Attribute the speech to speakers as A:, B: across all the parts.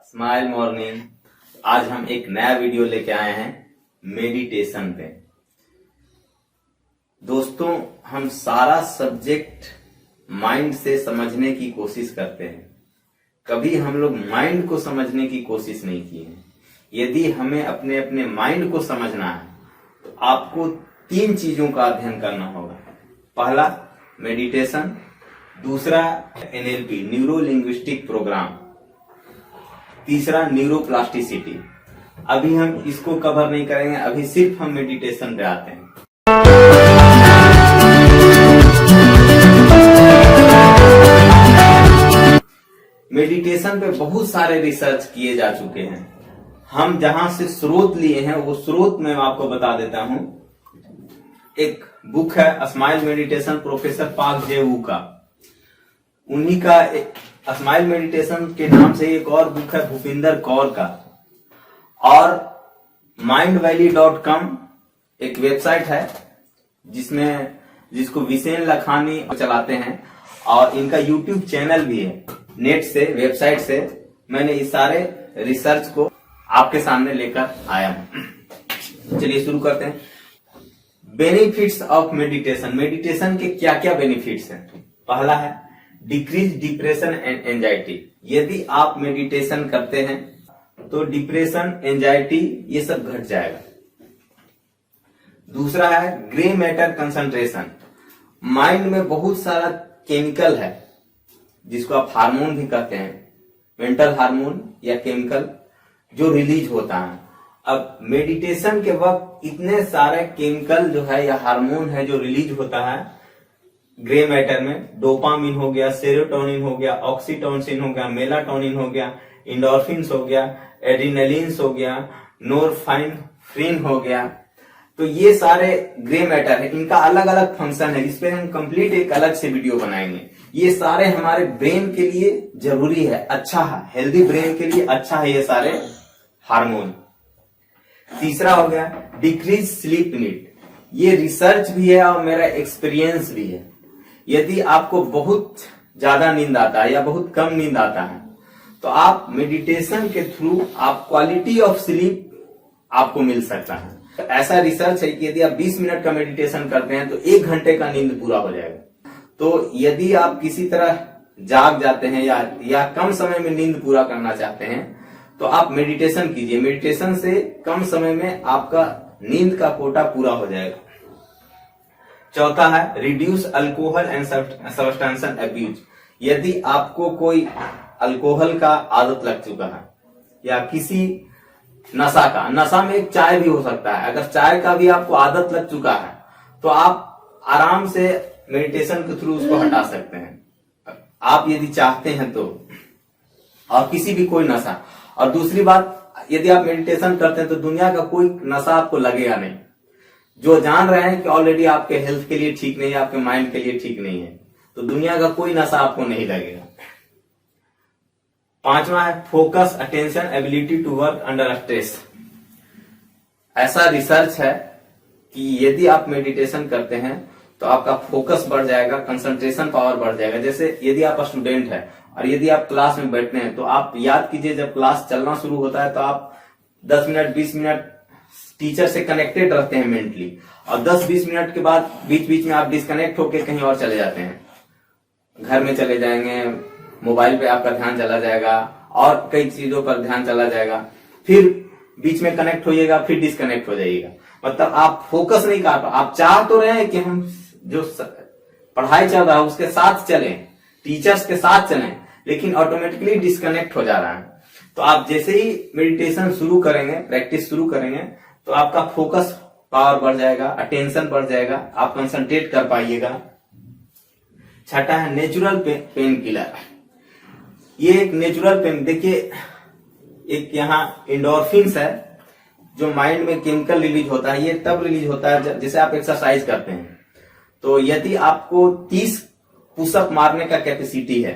A: Smile morning. आज हम एक नया वीडियो लेके आए हैं मेडिटेशन पे। दोस्तों, हम सारा सब्जेक्ट माइंड से समझने की कोशिश करते हैं, कभी हम लोग माइंड को समझने की कोशिश नहीं की है। यदि हमें अपने अपने माइंड को समझना है तो आपको 3 चीजों का अध्ययन करना होगा। पहला मेडिटेशन, दूसरा एनएलपी न्यूरो लिंग्विस्टिक प्रोग्राम, तीसरा न्यूरोप्लास्टिसिटी। अभी हम इसको कवर नहीं करेंगे, अभी सिर्फ हम मेडिटेशन पे आते हैं। मेडिटेशन पे बहुत सारे रिसर्च किए जा चुके हैं। हम जहां से स्रोत लिए हैं वो स्रोत मैं आपको बता देता हूं। एक बुक है स्माइल मेडिटेशन, प्रोफेसर पार्क जे वू का। उन्हीं का स्माइल मेडिटेशन के नाम से एक और बुक है भूपिंदर कौर का। और mindvalley.com एक वेबसाइट है जिसको विसेन लखानी चलाते हैं, और इनका यूट्यूब चैनल भी है। नेट से, वेबसाइट से मैंने इस सारे रिसर्च को आपके सामने लेकर आया हूं। चलिए शुरू करते हैं। Benefits of meditation. मेडिटेशन के क्या क्या बेनिफिट्स हैं? पहला है डिक्रीज डिप्रेशन एंड एंजाइटी। यदि आप मेडिटेशन करते हैं तो डिप्रेशन, एंजाइटी ये सब घट जाएगा। दूसरा है ग्रे मैटर कंसंट्रेशन। माइंड में बहुत सारा केमिकल है जिसको आप हार्मोन भी कहते हैं, मेंटल हार्मोन या केमिकल जो रिलीज होता है। अब मेडिटेशन के वक्त इतने सारे केमिकल जो है या हार्मोन है जो रिलीज होता है ग्रे मैटर में। डोपामिन हो गया, सेरोटोनिन हो गया, ऑक्सीटोसिन हो गया, मेलाटोनिन हो गया, इंडोर्फिन्स हो गया, एड्रेनलिन्स हो गया, नोरफाइनफ्रिन हो गया। तो ये सारे ग्रे मैटर है, इनका अलग अलग फंक्शन है, इस पे हम कंप्लीट एक अलग से वीडियो बनाएंगे। ये सारे हमारे ब्रेन के लिए जरूरी है, अच्छा है, हेल्दी ब्रेन के लिए अच्छा है ये सारे हार्मोन। तीसरा हो गया डिक्रीज स्लीप नीड। ये रिसर्च भी है और मेरा एक्सपीरियंस भी है। यदि आपको बहुत ज्यादा नींद आता है या बहुत कम नींद आता है तो आप मेडिटेशन के थ्रू आप क्वालिटी ऑफ स्लीप आपको मिल सकता है। ऐसा रिसर्च है कि यदि आप 20 मिनट का मेडिटेशन करते हैं तो 1 घंटे का नींद पूरा हो जाएगा। तो यदि आप किसी तरह जाग जाते हैं या कम समय में नींद पूरा करना चाहते हैं तो आप मेडिटेशन कीजिए। मेडिटेशन से कम समय में आपका नींद का कोटा पूरा हो जाएगा। चौथा है reduce alcohol and substance abuse. यदि आपको कोई अल्कोहल का आदत लग चुका है या किसी नशा में एक चाय भी हो सकता है, अगर चाय का भी आपको आदत लग चुका है तो आप आराम से मेडिटेशन के थ्रू उसको हटा सकते हैं, आप यदि चाहते हैं तो। और किसी भी कोई नशा। और दूसरी बात, यदि आप मेडिटेशन करते हैं तो दुनिया का कोई नशा आपको लगेगा नहीं। जो जान रहे हैं कि ऑलरेडी आपके हेल्थ के लिए ठीक नहीं है, आपके माइंड के लिए ठीक नहीं है, तो दुनिया का कोई नशा आपको नहीं लगेगा। पांचवा है focus, attention, ability to work under stress. ऐसा रिसर्च है कि यदि आप मेडिटेशन करते हैं तो आपका फोकस बढ़ जाएगा, कंसंट्रेशन पावर बढ़ जाएगा। जैसे यदि आप स्टूडेंट है और यदि आप क्लास में बैठते हैं तो आप याद कीजिए, जब क्लास चलना शुरू होता है तो आप 10 मिनट 20 मिनट टीचर से कनेक्टेड रहते हैं मेंटली, और 10-20 मिनट के बाद बीच बीच में आप डिस्कनेक्ट होकर कहीं और चले जाते हैं, घर में चले जाएंगे, मोबाइल पे आपका ध्यान चला जाएगा और कई चीजों पर ध्यान चला जाएगा, फिर बीच में कनेक्ट होइएगा, फिर डिस्कनेक्ट हो जाइएगा। मतलब आप फोकस नहीं कर पा। आप चाह तो रहे हैं कि हम जो पढ़ाई चल रहा है उसके साथ चलें, टीचर्स के साथ चलें, लेकिन ऑटोमेटिकली डिस्कनेक्ट हो जा रहा है। तो आप जैसे ही मेडिटेशन शुरू करेंगे, प्रैक्टिस शुरू करेंगे, तो आपका फोकस पावर बढ़ जाएगा, अटेंशन बढ़ जाएगा, आप कंसंट्रेट कर पाइएगा। छठा है नेचुरल पेन किलर। ये एक नेचुरल पेन, देखिए एक यहाँ इंडोर्फिन्स है जो माइंड में केमिकल रिलीज होता है। ये तब रिलीज होता है जैसे आप एक्सरसाइज करते हैं। तो यदि आपको 30 पुशअप मारने का कैपेसिटी है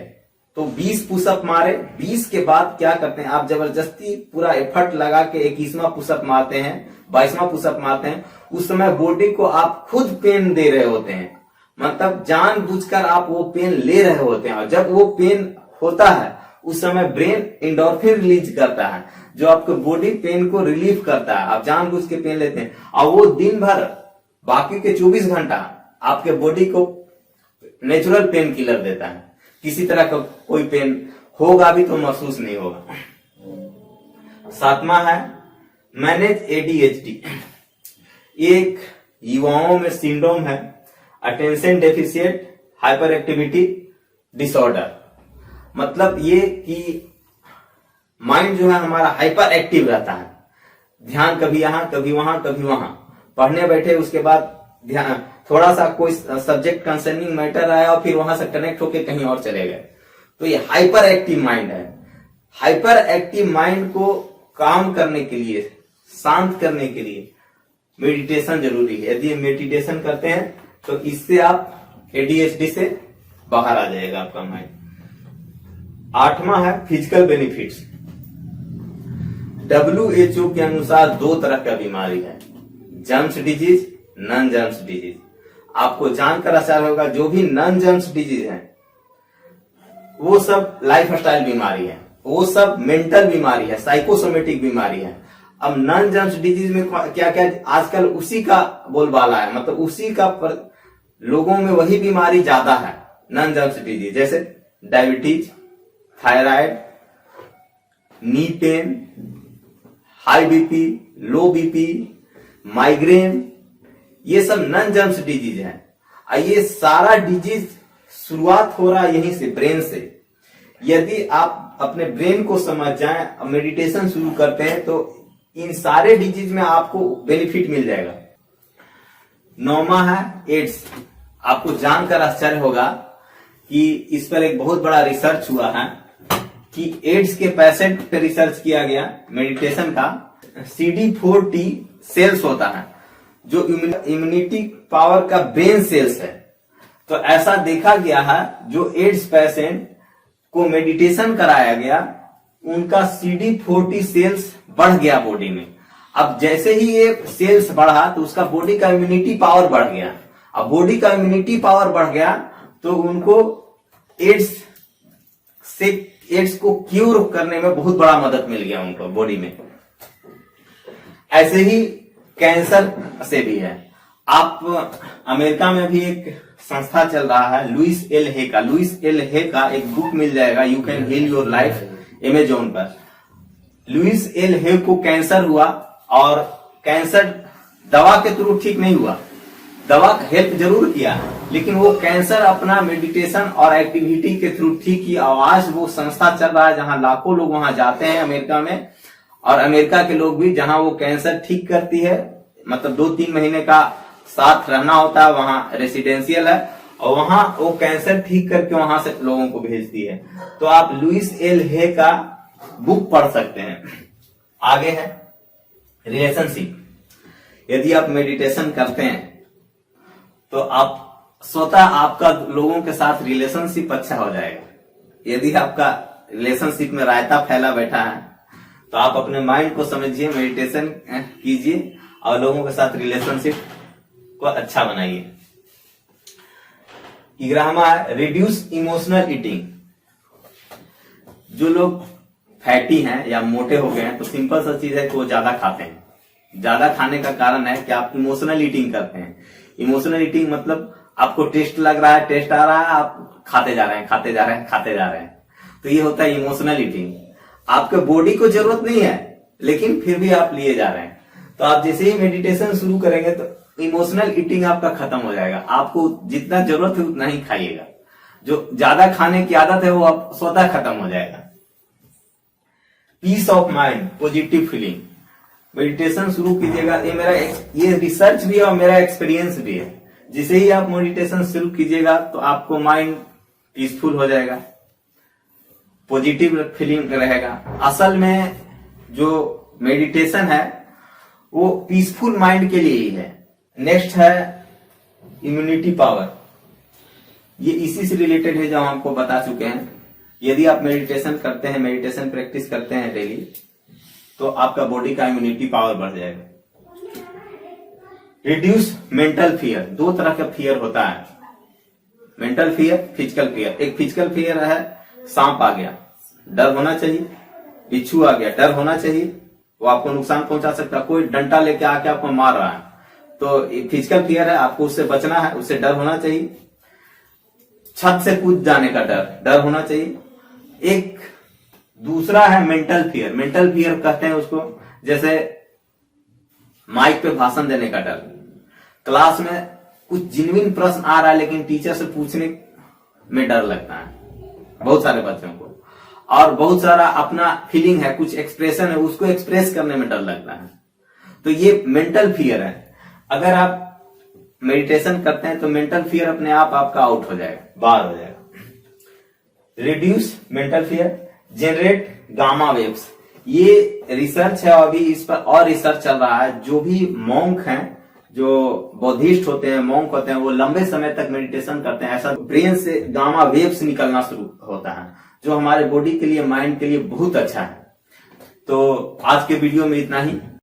A: तो 20 पुशअप मारे, 20 के बाद क्या करते हैं आप जबरदस्ती पूरा एफर्ट लगा के 21वां पुशअप मारते हैं, 22वां पुशअप मारते हैं। उस समय बॉडी को आप खुद पेन दे रहे होते हैं, मतलब जानबूझकर आप वो पेन ले रहे होते हैं। और जब वो पेन होता है उस समय ब्रेन एंडोर्फिन रिलीज करता है, जो आपके बॉडी पेन को रिलीफ करता है। आप जानबूझ के पेन लेते हैं और वो दिन भर बाकी के 24 घंटा आपके बॉडी को नेचुरल पेन किलर देता है। किसी तरह का कोई पेन होगा भी तो महसूस नहीं होगा। 7वां है मैनेज ADHD। एक युवाओं में सिंड्रोम है, attention deficient hyper activity disorder. मतलब ये कि माइंड जो है हमारा हाइपर एक्टिव रहता है, ध्यान कभी यहां कभी वहां कभी वहां। पढ़ने बैठे उसके बाद ध्यान थोड़ा सा कोई सब्जेक्ट कंसर्निंग मैटर आया और फिर वहां से कनेक्ट होके कहीं और चले गए, तो ये हाइपर एक्टिव माइंड है। हाइपर एक्टिव माइंड को काम करने के लिए, शांत करने के लिए मेडिटेशन जरूरी है। यदि मेडिटेशन करते हैं तो इससे आप ADHD से बाहर आ जाएगा आपका माइंड। 8वां है फिजिकल बेनिफिट्स। WHO के अनुसार 2 तरह का बीमारी है, germs disease, non germs disease. आपको जानकर आश्चर्य होगा, जो भी नॉन जर्म्स डिजीज है वो सब लाइफस्टाइल बीमारी है, वो सब मेंटल बीमारी है, साइकोसोमेटिक बीमारी है। अब नॉन जर्म्स डिजीज में क्या क्या आजकल उसी का बोलबाला है, मतलब उसी का लोगों में वही बीमारी ज्यादा है, नॉन जर्म्स डिजीज, जैसे diabetes, thyroid, knee pain, high BP, लो बीपी, माइग्रेन, ये सब नॉन जर्म्स डिजीज है। ये सारा डिजीज शुरुआत हो रहा है यहीं से, ब्रेन से। यदि आप अपने ब्रेन को समझ जाएं, मेडिटेशन शुरू करते हैं, तो इन सारे डिजीज में आपको बेनिफिट मिल जाएगा। 9वां है एड्स। आपको जानकर आश्चर्य होगा कि इस पर एक बहुत बड़ा रिसर्च हुआ है कि एड्स के पेशेंट पे रिसर्च किया गया मेडिटेशन का। CD4T सेल्स होता है जो इम्यूनिटी पावर का ब्रेन सेल्स है। तो ऐसा देखा गया है, जो एड्स पेशेंट को मेडिटेशन कराया गया, उनका CD4T सेल्स बढ़ गया बॉडी में। अब जैसे ही ये सेल्स बढ़ा तो उसका बॉडी का इम्यूनिटी पावर बढ़ गया। अब बॉडी का इम्यूनिटी पावर बढ़ गया तो उनको एड्स को क्यूर करने में बहुत बड़ा मदद मिल गया उनको बॉडी में। ऐसे ही कैंसर से भी है। आप अमेरिका में भी एक संस्था चल रहा है लुइस एल हे का। लुइस एल हे का एक बुक मिल जाएगा, you can heal your life, Amazon पर। लुइस एल हे को कैंसर हुआ और कैंसर दवा के थ्रू ठीक नहीं हुआ, दवा हेल्प जरूर किया, लेकिन वो कैंसर अपना मेडिटेशन और एक्टिविटी के थ्रू ठीक किया। आज वो संस्था चल रहा है जहां लाखों लोग वहां जाते हैं अमेरिका में, और अमेरिका के लोग भी, जहां वो कैंसर ठीक करती है। मतलब 2-3 महीने का साथ रहना होता है, वहां रेसिडेंशियल है, और वहां वो कैंसर ठीक करके वहां से लोगों को भेजती है। तो आप लुइस एल हे का बुक पढ़ सकते हैं। आगे है रिलेशनशिप। यदि आप मेडिटेशन करते हैं तो आप स्वतः आपका लोगों के साथ रिलेशनशिप अच्छा हो जाएगा। यदि आपका रिलेशनशिप में रायता फैला बैठा है तो आप अपने माइंड को समझिए, मेडिटेशन कीजिए और लोगों के साथ रिलेशनशिप को अच्छा बनाइए। 11वां है रिड्यूस इमोशनल ईटिंग। जो लोग फैटी हैं या मोटे हो गए हैं तो सिंपल सा चीज है कि वो ज्यादा खाते हैं। ज्यादा खाने का कारण है कि आप इमोशनल ईटिंग करते हैं। इमोशनल ईटिंग मतलब आपको टेस्ट लग रहा है, टेस्ट आ रहा है, आप खाते जा रहे हैं, खाते जा रहे हैं, खाते जा रहे हैं, तो ये होता है इमोशनल ईटिंग। आपके बॉडी को जरूरत नहीं है लेकिन फिर भी आप लिए जा रहे हैं। तो आप जैसे ही मेडिटेशन शुरू करेंगे तो इमोशनल ईटिंग आपका खत्म हो जाएगा। आपको जितना जरूरत है उतना ही खाइएगा। जो ज्यादा खाने की आदत है वो आप स्वतः खत्म हो जाएगा। Peace of mind, positive feeling. Meditation शुरू कीजिएगा, ये रिसर्च भी है और मेरा एक्सपीरियंस भी है। जिसे ही आप मेडिटेशन शुरू कीजिएगा तो आपको माइंड पीसफुल हो जाएगा, पॉजिटिव फीलिंग रहेगा। असल में जो मेडिटेशन है वो पीसफुल माइंड के लिए ही है। नेक्स्ट है इम्यूनिटी पावर। ये इसी से रिलेटेड है जो हम आपको बता चुके हैं। यदि आप मेडिटेशन करते हैं, मेडिटेशन प्रैक्टिस करते हैं डेली, तो आपका बॉडी का इम्यूनिटी पावर बढ़ जाएगा। Reduce mental fear. 2 तरह का फियर होता है, मेंटल फियर, फिजिकल फियर। एक फिजिकल फियर है, सांप आ गया, डर होना चाहिए। बिच्छू आ गया, डर होना चाहिए, वो आपको नुकसान पहुंचा सकता है। कोई डंडा लेके आके आपको मार रहा है तो फिजिकल फियर है, आपको उससे बचना है, उससे डर होना चाहिए। छत से कूद जाने का डर होना चाहिए। एक दूसरा है मेंटल फियर। मेंटल फियर कहते हैं उसको, जैसे माइक पे भाषण देने का डर, क्लास में कुछ जेन्युइन प्रश्न आ रहा है लेकिन टीचर से पूछने में डर लगता है बहुत सारे बच्चों को, और बहुत सारा अपना फीलिंग है, कुछ एक्सप्रेशन है, उसको एक्सप्रेस करने में डर लगता है। तो ये मेंटल फियर है। अगर आप मेडिटेशन करते हैं तो मेंटल फियर अपने आप आपका आउट हो जाएगा, बाहर हो जाएगा। Reduce mental fear, generate gamma waves. ये रिसर्च है, अभी इस पर और रिसर्च चल रहा है। जो भी मॉन्क हैं, जो बौद्धिस्ट होते हैं, मॉन्क होते हैं, वो लंबे समय तक मेडिटेशन करते हैं, ऐसा ब्रेन से गामा वेव्स निकलना शुरू होता है, जो हमारे बॉडी के लिए, माइंड के लिए बहुत अच्छा है। तो आज के वीडियो में इतना ही।